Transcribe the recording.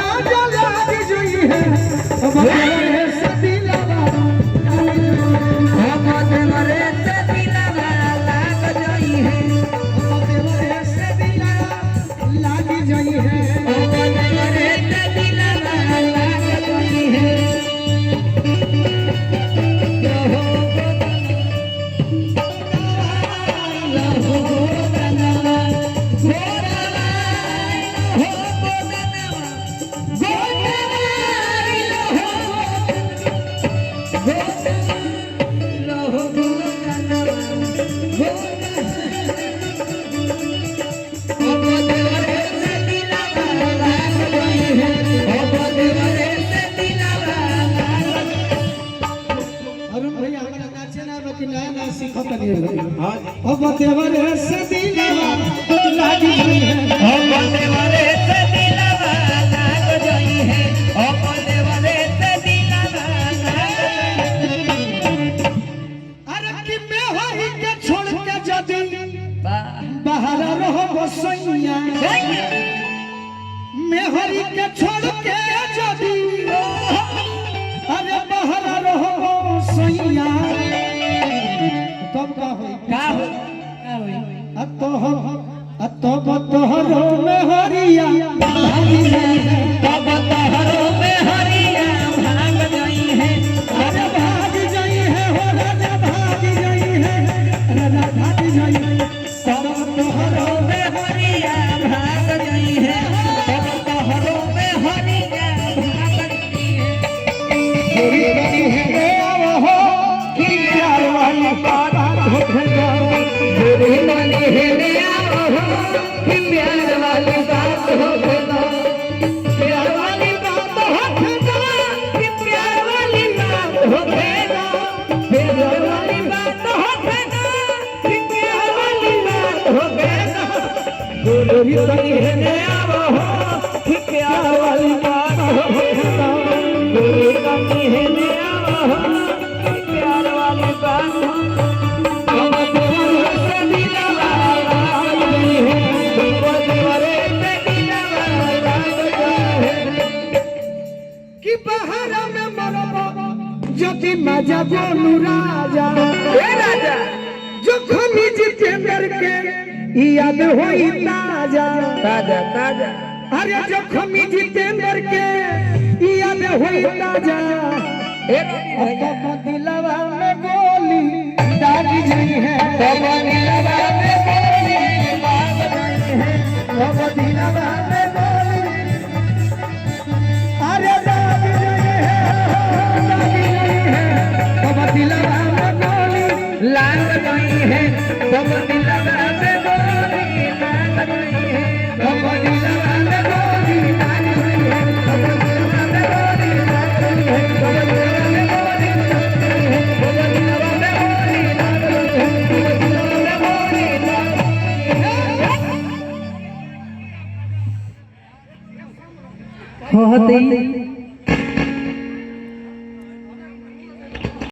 राजा लाग जोई है अब देवरे से दिलवा अब देवरे से दिलवा लाग जोई है अब देवरे से दिलवा लाग जोई है अब देवरे से दिलवा लाग जोई है अब देवरे से दिलवा लाग जोई है अब देवरे से दिलवा लाग जोई है अब देवरे से दिलवा लाग अरे कि मैं होई के छोड़ के जदी बाहर रहो सैया मैं होई के छोड़ के जदी अरे बाहर रहो सैया तब का होई तोहरो में हरिया भाग जाई है तब तोहरो में हरिया भाग जाई है राजा भाग जाई है हो राजा भाग जाई है राजा भाग जाई है तब तोहरो में हरिया भाग जाई है तब तोहरो में हरिया भाग जाई है हो कि प्यार वाली बात हो जाओ मेरे मन है कि प्यार वाली बात हो गया प्यार वाली बात हो गया कि प्यार वाली बात हो गया प्यार वाली बात हो गया कि प्यार वाली बात हो गया बोलो ही सही है नया हो कि प्यार वाली बात हो गया बोलो कमी है नया हो कि प्यार वाली बात हो ज्योति मजा बोलू राजा ए राजा जो खमी जितेंद्र के याद होई ताजा ताजा ताजा अरे जो खमी जितेंद्र के याद होई ताजा एक दिलवा में गोली दाग गई है दिलवा में गोली दाग गई है दिलवा में गोली अरे दाग गई है दिलवा में गोली लाग गई है तब दिलवा में गोली लाग गई है तब दिलवा में गोली लाग गई है तब दिलवा में गोली लाग गई है तब दिलवा में गोली लाग गई है तब दिलवा में गोली लाग गई है तब दिलवा में गोली लाग गई है